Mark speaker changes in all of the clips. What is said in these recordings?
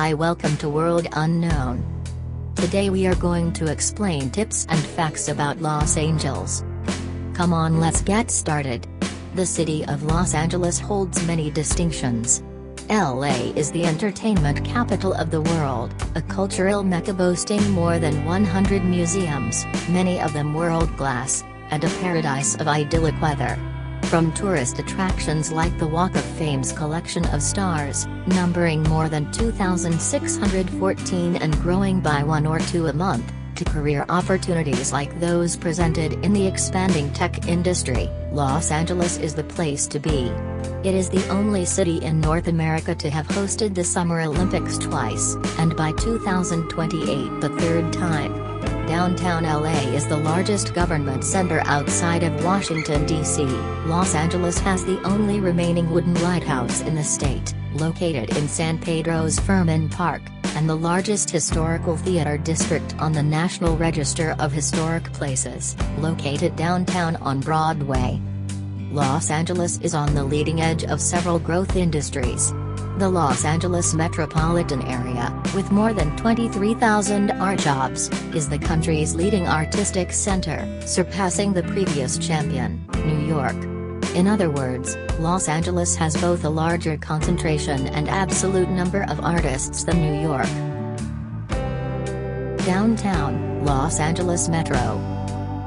Speaker 1: Hi, welcome to World Unknown. Today we are going to explain tips and facts about Los Angeles. Come on, let's get started. The city of Los Angeles holds many distinctions. LA is the entertainment capital of the world, a cultural mecca boasting more than 100 museums, many of them world-class, and a paradise of idyllic weather. From tourist attractions like the Walk of Fame's collection of stars, numbering more than 2,614 and growing by 1 or 2 a month, to career opportunities like those presented in the expanding tech industry, Los Angeles is the place to be. It is the only city in North America to have hosted the Summer Olympics twice, and by 2028 the third time. Downtown LA is the largest government center outside of Washington, D.C. Los Angeles has the only remaining wooden lighthouse in the state, located in San Pedro's Furman Park, and the largest historical theater district on the National Register of Historic Places, located downtown on Broadway. Los Angeles is on the leading edge of several growth industries. The Los Angeles metropolitan area, with more than 23,000 art jobs, is the country's leading artistic center, surpassing the previous champion, New York. In other words, Los Angeles has both a larger concentration and absolute number of artists than New York. Downtown, Los Angeles Metro.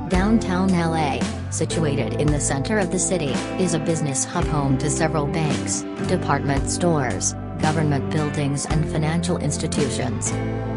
Speaker 1: Downtown LA, situated in the center of the city, is a business hub home to several banks, department stores, government buildings and financial institutions.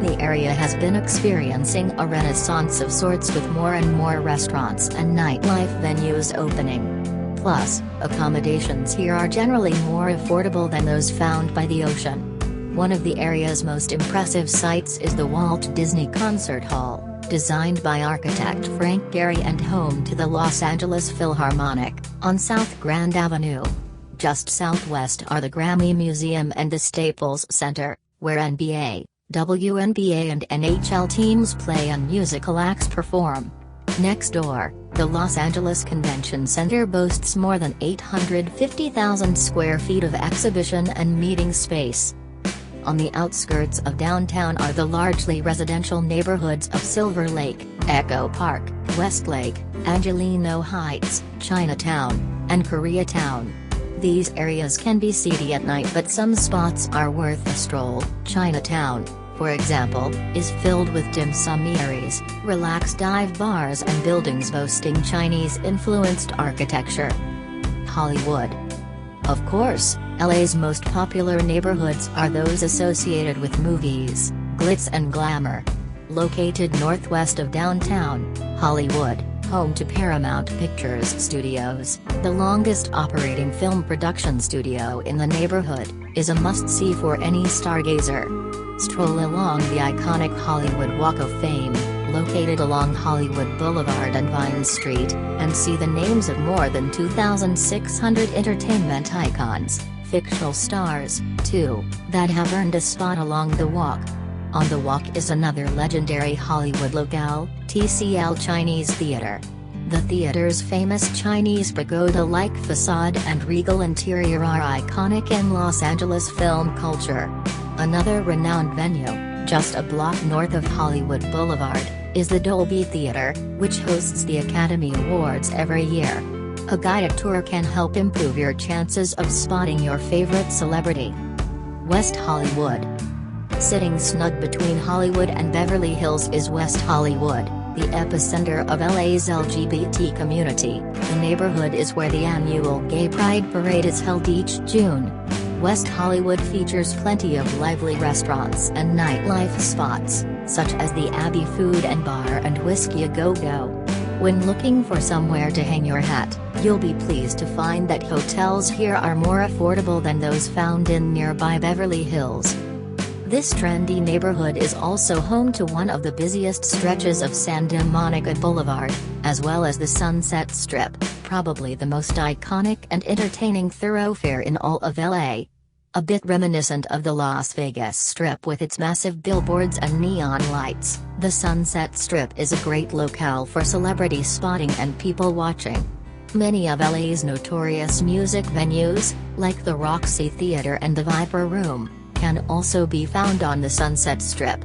Speaker 1: The area has been experiencing a renaissance of sorts with more and more restaurants and nightlife venues opening. Plus, accommodations here are generally more affordable than those found by the ocean. One of the area's most impressive sights is the Walt Disney Concert Hall, designed by architect Frank Gehry and home to the Los Angeles Philharmonic, on South Grand Avenue. Just southwest are the Grammy Museum and the Staples Center, where NBA, WNBA and NHL teams play and musical acts perform. Next door, the Los Angeles Convention Center boasts more than 850,000 square feet of exhibition and meeting space. On the outskirts of downtown are the largely residential neighborhoods of Silver Lake, Echo Park, Westlake, Angelino Heights, Chinatown, and Koreatown. These areas can be seedy at night, but some spots are worth a stroll. Chinatown, for example, is filled with dim sum eateries, relaxed dive bars and buildings boasting Chinese-influenced architecture. Hollywood. Of course, LA's most popular neighborhoods are those associated with movies, glitz and glamour. Located northwest of downtown, Hollywood, home to Paramount Pictures Studios, the longest operating film production studio in the neighborhood, is a must-see for any stargazer. Stroll along the iconic Hollywood Walk of Fame, located along Hollywood Boulevard and Vine Street, and see the names of more than 2,600 entertainment icons, fictional stars, too, that have earned a spot along the walk. On the walk is another legendary Hollywood locale, TCL Chinese Theater. The theater's famous Chinese pagoda-like facade and regal interior are iconic in Los Angeles film culture. Another renowned venue, just a block north of Hollywood Boulevard, is the Dolby Theater, which hosts the Academy Awards every year. A guided tour can help improve your chances of spotting your favorite celebrity. West Hollywood. Sitting snug between Hollywood and Beverly Hills is West Hollywood, the epicenter of LA's LGBT community. The neighborhood is where the annual Gay Pride Parade is held each June. West Hollywood features plenty of lively restaurants and nightlife spots, such as the Abbey Food and Bar and Whiskey A Go Go. When looking for somewhere to hang your hat, you'll be pleased to find that hotels here are more affordable than those found in nearby Beverly Hills. This trendy neighborhood is also home to one of the busiest stretches of Santa Monica Boulevard, as well as the Sunset Strip, probably the most iconic and entertaining thoroughfare in all of LA. A bit reminiscent of the Las Vegas Strip with its massive billboards and neon lights, the Sunset Strip is a great locale for celebrity spotting and people watching. Many of LA's notorious music venues, like the Roxy Theater and the Viper Room, can also be found on the Sunset Strip.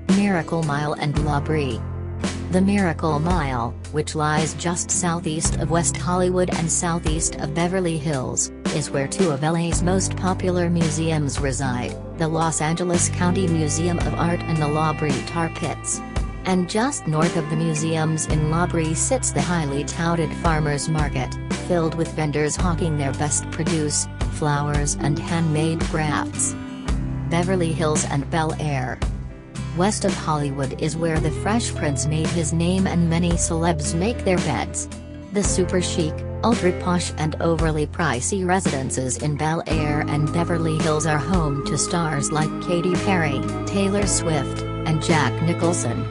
Speaker 1: Miracle Mile and La Brea. The Miracle Mile, which lies just southeast of West Hollywood and southeast of Beverly Hills, is where two of LA's most popular museums reside, the Los Angeles County Museum of Art and the La Brea Tar Pits. And just north of the museums in La Brea sits the highly touted Farmers Market, filled with vendors hawking their best produce, flowers and handmade crafts. Beverly Hills and Bel Air. West of Hollywood is where the Fresh Prince made his name and many celebs make their beds. The super chic, ultra-posh and overly pricey residences in Bel Air and Beverly Hills are home to stars like Katy Perry, Taylor Swift, and Jack Nicholson.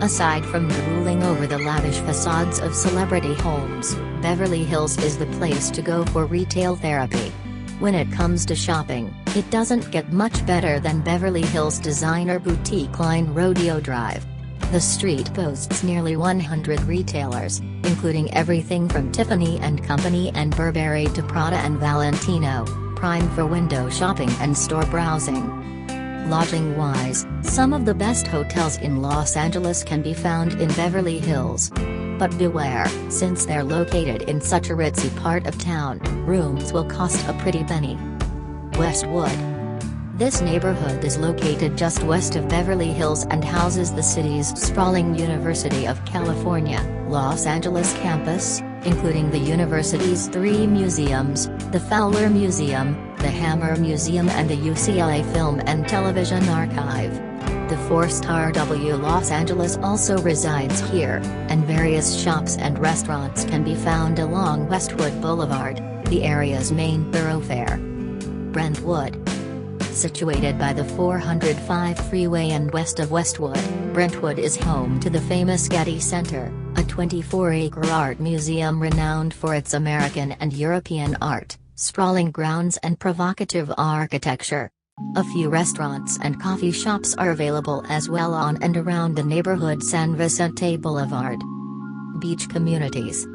Speaker 1: Aside from drooling over the lavish facades of celebrity homes, Beverly Hills is the place to go for retail therapy. When it comes to shopping, it doesn't get much better than Beverly Hills designer boutique line Rodeo Drive. The street boasts nearly 100 retailers, including everything from Tiffany & Company and Burberry to Prada and Valentino, prime for window shopping and store browsing. Lodging-wise, some of the best hotels in Los Angeles can be found in Beverly Hills. But beware, since they're located in such a ritzy part of town, rooms will cost a pretty penny. Westwood. This neighborhood is located just west of Beverly Hills and houses the city's sprawling University of California, Los Angeles campus, including the university's 3 museums, the Fowler Museum, the Hammer Museum and the UCLA Film and Television Archive. The 4-star W Los Angeles also resides here, and various shops and restaurants can be found along Westwood Boulevard, the area's main thoroughfare. Brentwood. Situated by the 405 freeway and west of Westwood, Brentwood is home to the famous Getty Center, a 24-acre art museum renowned for its American and European art, sprawling grounds and provocative architecture. A few restaurants and coffee shops are available as well on and around the neighborhood San Vicente Boulevard. Beach communities.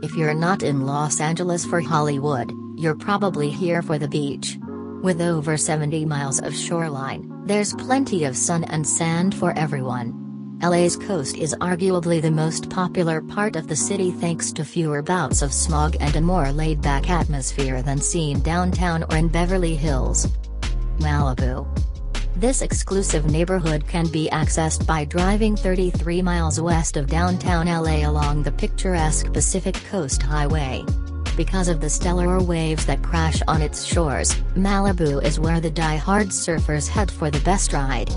Speaker 1: If you're not in Los Angeles for Hollywood, you're probably here for the beach. With over 70 miles of shoreline, there's plenty of sun and sand for everyone. LA's coast is arguably the most popular part of the city thanks to fewer bouts of smog and a more laid-back atmosphere than seen downtown or in Beverly Hills. Malibu. This exclusive neighborhood can be accessed by driving 33 miles west of downtown LA along the picturesque Pacific Coast Highway. Because of the stellar waves that crash on its shores, Malibu is where the die-hard surfers head for the best ride.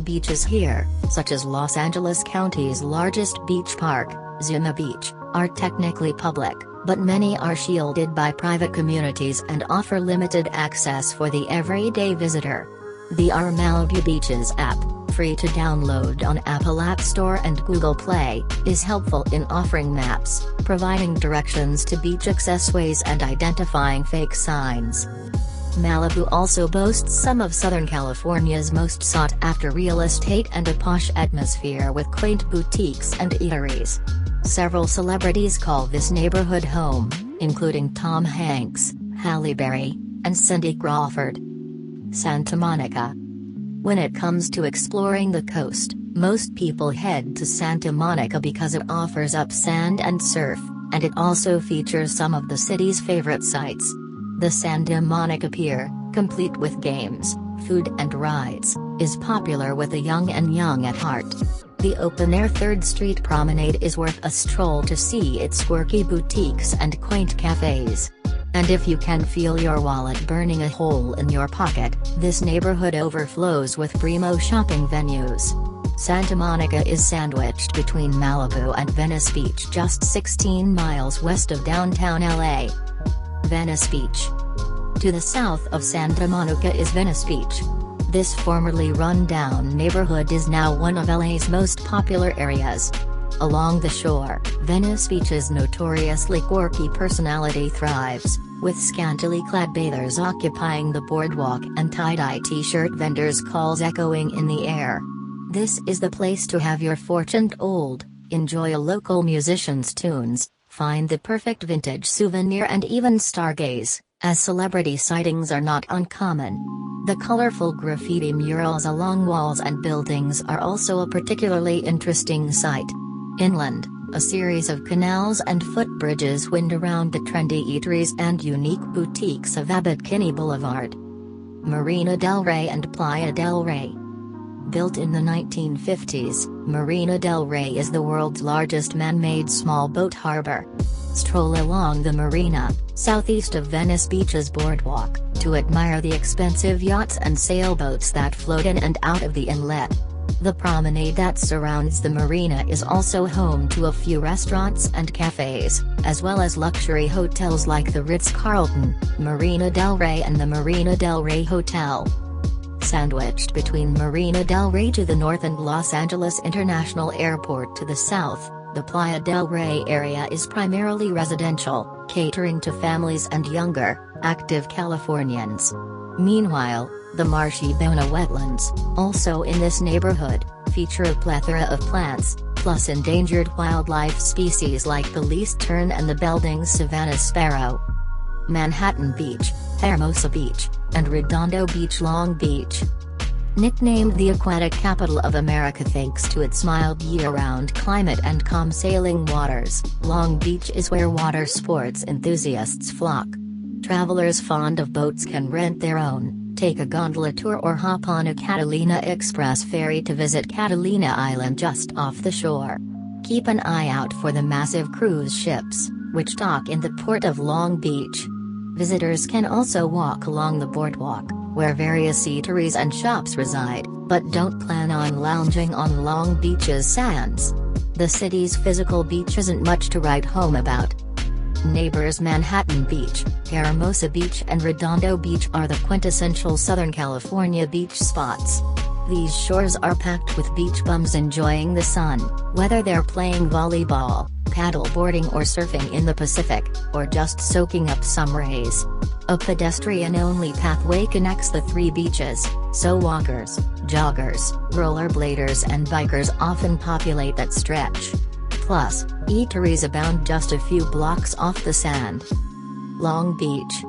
Speaker 1: Beaches here, such as Los Angeles County's largest beach park, Zuma Beach, are technically public, but many are shielded by private communities and offer limited access for the everyday visitor. The Our Malibu Beaches app, free to download on Apple App Store and Google Play, is helpful in offering maps, providing directions to beach accessways and identifying fake signs. Malibu also boasts some of Southern California's most sought-after real estate and a posh atmosphere with quaint boutiques and eateries. Several celebrities call this neighborhood home, including Tom Hanks, Halle Berry, and Cindy Crawford. Santa Monica. When it comes to exploring the coast, most people head to Santa Monica because it offers up sand and surf, and it also features some of the city's favorite sights. The Santa Monica Pier, complete with games, food and rides, is popular with the young and young at heart. The open-air 3rd Street Promenade is worth a stroll to see its quirky boutiques and quaint cafes. And if you can feel your wallet burning a hole in your pocket, this neighborhood overflows with primo shopping venues. Santa Monica is sandwiched between Malibu and Venice Beach, just 16 miles west of downtown LA. Venice Beach. To the south of Santa Monica is Venice Beach. This formerly run-down neighborhood is now one of LA's most popular areas. Along the shore, Venice Beach's notoriously quirky personality thrives, with scantily clad bathers occupying the boardwalk and tie-dye t-shirt vendors' calls echoing in the air. This is the place to have your fortune told, enjoy a local musician's tunes, find the perfect vintage souvenir and even stargaze, as celebrity sightings are not uncommon. The colorful graffiti murals along walls and buildings are also a particularly interesting sight. Inland, a series of canals and footbridges wind around the trendy eateries and unique boutiques of Abbot Kinney Boulevard. Marina del Rey and Playa del Rey. Built in the 1950s, Marina del Rey is the world's largest man-made small boat harbor. Stroll along the marina, southeast of Venice Beach's boardwalk, to admire the expensive yachts and sailboats that float in and out of the inlet. The promenade that surrounds the marina is also home to a few restaurants and cafes, as well as luxury hotels like the Ritz-Carlton, Marina del Rey and the Marina del Rey Hotel. Sandwiched between Marina del Rey to the north and Los Angeles International Airport to the south, the Playa del Rey area is primarily residential, catering to families and younger, active Californians. Meanwhile, the marshy Bona wetlands, also in this neighborhood, feature a plethora of plants, plus endangered wildlife species like the least tern and the Belding savanna sparrow. Manhattan Beach, Hermosa Beach, and Redondo Beach. Long Beach. Nicknamed the aquatic capital of America thanks to its mild year-round climate and calm sailing waters, Long Beach is where water sports enthusiasts flock. Travelers fond of boats can rent their own, take a gondola tour or hop on a Catalina Express ferry to visit Catalina Island just off the shore. Keep an eye out for the massive cruise ships, which dock in the port of Long Beach. Visitors can also walk along the boardwalk, where various eateries and shops reside, but don't plan on lounging on Long Beach's sands. The city's physical beach isn't much to write home about. Neighbors Manhattan Beach, Hermosa Beach and Redondo Beach are the quintessential Southern California beach spots. These shores are packed with beach bums enjoying the sun, whether they're playing volleyball, paddle boarding or surfing in the Pacific, or just soaking up some rays. A pedestrian-only pathway connects the three beaches, so walkers, joggers, rollerbladers and bikers often populate that stretch. Plus, eateries abound just a few blocks off the sand. Long Beach.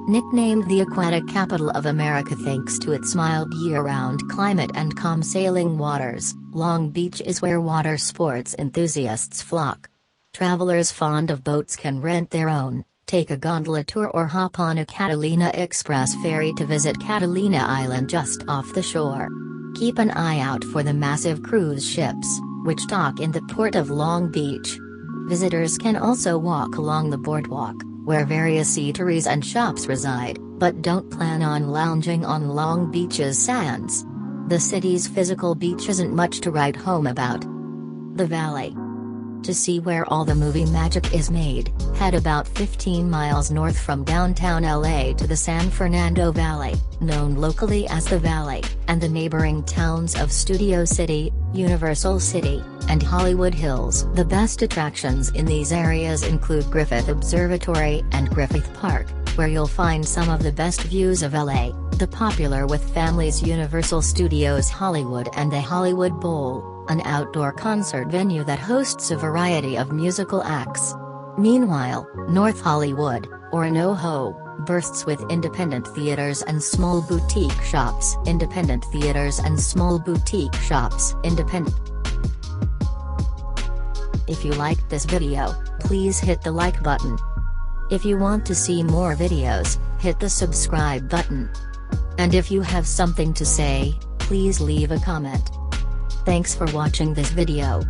Speaker 1: Nicknamed the aquatic capital of America thanks to its mild year-round climate and calm sailing waters, Long Beach is where water sports enthusiasts flock. Travelers fond of boats can rent their own, take a gondola tour or hop on a Catalina Express ferry to visit Catalina Island just off the shore. Keep an eye out for the massive cruise ships, which dock in the port of Long Beach. Visitors can also walk along the boardwalk, where various eateries and shops reside, but don't plan on lounging on Long Beach's sands. The city's physical beach isn't much to write home about. The Valley. To see where all the movie magic is made, head about 15 miles north from downtown LA to the San Fernando Valley, known locally as the Valley, and the neighboring towns of Studio City, Universal City, and Hollywood Hills. The best attractions in these areas include Griffith Observatory and Griffith Park, where you'll find some of the best views of LA, the popular with families Universal Studios Hollywood and the Hollywood Bowl, an outdoor concert venue that hosts a variety of musical acts. Meanwhile, North Hollywood, or NoHo, bursts with independent theaters and small boutique shops. Independent theaters and small boutique shops. If you liked this video, please hit the like button. If you want to see more videos, hit the subscribe button. And if you have something to say, please leave a comment. Thanks for watching this video.